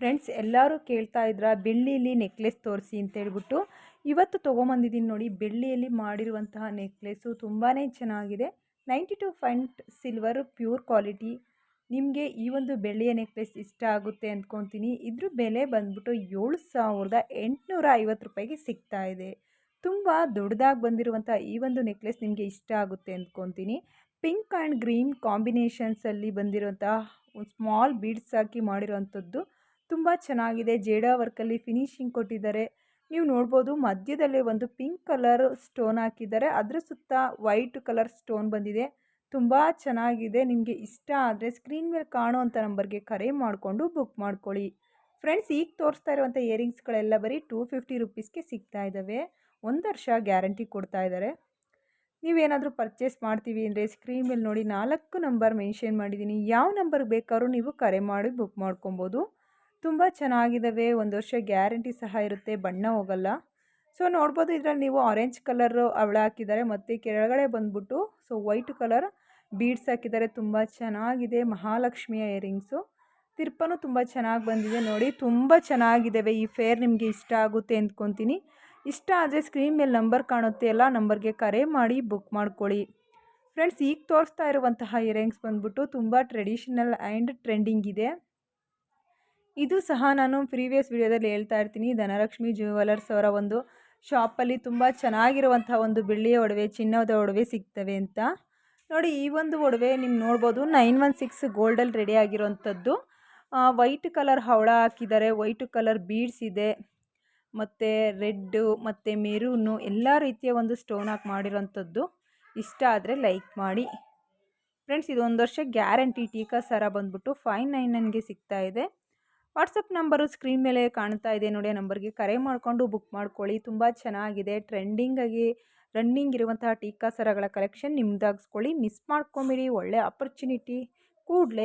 Friends ಎಲ್ಲರೂ ಕೇಳ್ತಾ ಇದ್ರ ಬೆಳ್ಳಿಯಲ್ಲಿ ನೆಕ್ಲೆಸ್ ತೋರಿಸಿ ಅಂತ ಹೇಳ್ಬಿಟ್ಟು ಇವತ್ತು ತೊಗೊಂಬಂದಿದ್ದೀನಿ ನೋಡಿ. ಬೆಳ್ಳಿಯಲ್ಲಿ ಮಾಡಿರುವಂತಹ ನೆಕ್ಲೆಸ್ಸು ತುಂಬಾ ಚೆನ್ನಾಗಿದೆ. 92 ಫೈಂಟ್ ಸಿಲ್ವರ್ ಪ್ಯೂರ್ ಕ್ವಾಲಿಟಿ. ನಿಮಗೆ ಈ ಒಂದು ಬೆಳ್ಳಿಯ ನೆಕ್ಲೆಸ್ ಇಷ್ಟ ಆಗುತ್ತೆ ಅಂದ್ಕೊತೀನಿ. ಇದ್ರ ಬೆಲೆ ಬಂದ್ಬಿಟ್ಟು 7,850 ರೂಪಾಯಿಗೆ ಸಿಗ್ತಾ ಇದೆ. ತುಂಬ ದೊಡ್ಡದಾಗಿ ಬಂದಿರುವಂಥ ಈ ಒಂದು ನೆಕ್ಲೆಸ್ ನಿಮಗೆ ಇಷ್ಟ ಆಗುತ್ತೆ ಅಂದ್ಕೊತೀನಿ. ಪಿಂಕ್ ಆ್ಯಂಡ್ ಗ್ರೀನ್ ಕಾಂಬಿನೇಷನ್ಸಲ್ಲಿ ಬಂದಿರುವಂತಹ ಸ್ಮಾಲ್ ಬೀಡ್ಸ್ ಹಾಕಿ ಮಾಡಿರೋವಂಥದ್ದು ತುಂಬ ಚೆನ್ನಾಗಿದೆ. ಜೇಡಾ ವರ್ಕಲ್ಲಿ ಫಿನಿಶಿಂಗ್ ಕೊಟ್ಟಿದ್ದಾರೆ. ನೀವು ನೋಡ್ಬೋದು ಮಧ್ಯದಲ್ಲೇ ಒಂದು ಪಿಂಕ್ ಕಲರ್ ಸ್ಟೋನ್ ಹಾಕಿದ್ದಾರೆ. ಅದರ ಸುತ್ತ ವೈಟ್ ಕಲರ್ ಸ್ಟೋನ್ ಬಂದಿದೆ. ತುಂಬ ಚೆನ್ನಾಗಿದೆ. ನಿಮಗೆ ಇಷ್ಟ ಆದರೆ ಸ್ಕ್ರೀನ್ ಮೇಲೆ ಕಾಣುವಂಥ ನಂಬರ್ಗೆ ಕರೆ ಮಾಡಿಕೊಂಡು ಬುಕ್ ಮಾಡ್ಕೊಳ್ಳಿ. ಫ್ರೆಂಡ್ಸ್, ಈಗ ತೋರಿಸ್ತಾ ಇರುವಂಥ ಇಯರಿಂಗ್ಸ್ಗಳೆಲ್ಲ ಬರೀ 250 ರುಪೀಸ್ಗೆ ಸಿಗ್ತಾ ಇದ್ದಾವೆ. 1 ವರ್ಷ ಗ್ಯಾರಂಟಿ ಕೊಡ್ತಾ ಇದ್ದಾರೆ. ನೀವೇನಾದರೂ ಪರ್ಚೇಸ್ ಮಾಡ್ತೀವಿ ಅಂದರೆ ಸ್ಕ್ರೀನ್ ಮೇಲೆ ನೋಡಿ 4 ನಂಬರ್ ಮೆನ್ಷನ್ ಮಾಡಿದ್ದೀನಿ. ಯಾವ ನಂಬರ್ಗೆ ಬೇಕಾದ್ರೂ ನೀವು ಕರೆ ಮಾಡಿ ಬುಕ್ ಮಾಡ್ಕೊಬೋದು. ತುಂಬ ಚೆನ್ನಾಗಿದ್ದಾವೆ. 1 ವರ್ಷ ಗ್ಯಾರಂಟಿ ಸಹ ಇರುತ್ತೆ, ಬಣ್ಣ ಹೋಗಲ್ಲ. ಸೊ ನೋಡ್ಬೋದು ಇದರಲ್ಲಿ ನೀವು ಆರೆಂಜ್ ಕಲರ್ ಅವಳ ಹಾಕಿದ್ದಾರೆ ಮತ್ತು ಕೆಳಗಡೆ ಬಂದ್ಬಿಟ್ಟು ವೈಟ್ ಕಲರ್ ಬೀಡ್ಸ್ ಹಾಕಿದ್ದಾರೆ. ತುಂಬ ಚೆನ್ನಾಗಿದೆ. ಮಹಾಲಕ್ಷ್ಮಿಯ ಇಯರಿಂಗ್ಸು. ತಿರ್ಪನೂ ತುಂಬ ಚೆನ್ನಾಗಿ ಬಂದಿದೆ ನೋಡಿ. ತುಂಬ ಚೆನ್ನಾಗಿದ್ದಾವೆ. ಈ ಫೇರ್ ನಿಮಗೆ ಇಷ್ಟ ಆಗುತ್ತೆ ಅಂದ್ಕೊತೀನಿ. ಇಷ್ಟ ಆದರೆ ಸ್ಕ್ರೀನ್ ಮೇಲೆ ನಂಬರ್ ಕಾಣುತ್ತೆ ಅಲ್ಲ, ನಂಬರ್ಗೆ ಕರೆ ಮಾಡಿ ಬುಕ್ ಮಾಡ್ಕೊಳ್ಳಿ. ಫ್ರೆಂಡ್ಸ್, ಈಗ ತೋರಿಸ್ತಾ ಇರುವಂತಹ ಇಯರಿಂಗ್ಸ್ ಬಂದ್ಬಿಟ್ಟು ತುಂಬ ಟ್ರೆಡಿಷನಲ್ ಆ್ಯಂಡ್ ಟ್ರೆಂಡಿಂಗ್ ಇದೆ. ಇದು ಸಹ ನಾನು ಪ್ರೀವಿಯಸ್ ವಿಡಿಯೋದಲ್ಲಿ ಹೇಳ್ತಾ ಇರ್ತೀನಿ. ಧನಲಕ್ಷ್ಮಿ ಜ್ಯುವೆಲರ್ಸ್ ಅವರ ಒಂದು ಶಾಪಲ್ಲಿ ತುಂಬ ಚೆನ್ನಾಗಿರುವಂತಹ ಒಂದು ಬೆಳ್ಳಿಯ ಒಡವೆ, ಚಿನ್ನದ ಒಡವೆ ಸಿಗ್ತವೆ ಅಂತ ನೋಡಿ. ಈ ಒಂದು ಒಡವೆ ನೀವು ನೋಡ್ಬೋದು 916 ಗೋಲ್ಡಲ್ಲಿ ರೆಡಿ ಆಗಿರೋವಂಥದ್ದು. ವೈಟ್ ಕಲರ್ ಹವಳ ಹಾಕಿದ್ದಾರೆ. ವೈಟ್ ಕಲರ್ ಬೀಡ್ಸ್ ಇದೆ ಮತ್ತು ರೆಡ್ಡು ಮತ್ತು ಮೆರೂನು ಎಲ್ಲ ರೀತಿಯ ಒಂದು ಸ್ಟೋನ್ ಹಾಕಿ ಮಾಡಿರೋವಂಥದ್ದು. ಇಷ್ಟ ಆದರೆ ಲೈಕ್ ಮಾಡಿ. ಫ್ರೆಂಡ್ಸ್, ಇದು 1 ವರ್ಷ ಗ್ಯಾರಂಟಿ. ಟೀಕಾ ಸರ ಬಂದ್ಬಿಟ್ಟು 599ಗೆ ಸಿಗ್ತಾ ಇದೆ. ವಾಟ್ಸಪ್ ನಂಬರು ಸ್ಕ್ರೀನ್ ಮೇಲೆ ಕಾಣ್ತಾ ಇದೆ ನೋಡಿ. ಆ ನಂಬರ್ಗೆ ಕರೆ ಮಾಡಿಕೊಂಡು ಬುಕ್ ಮಾಡ್ಕೊಳ್ಳಿ. ತುಂಬ ಚೆನ್ನಾಗಿದೆ. ಟ್ರೆಂಡಿಂಗಾಗಿ ರನ್ನಿಂಗ್ ಇರುವಂತಹ ಟೀಕಾ ಸರಗಳ ಕಲೆಕ್ಷನ್ ನಿಮ್ದಾಗಿಸ್ಕೊಳ್ಳಿ. ಮಿಸ್ ಮಾಡ್ಕೊಂಬಿಡಿ. ಒಳ್ಳೆ ಆಪರ್ಚುನಿಟಿ. ಕೂಡಲೇ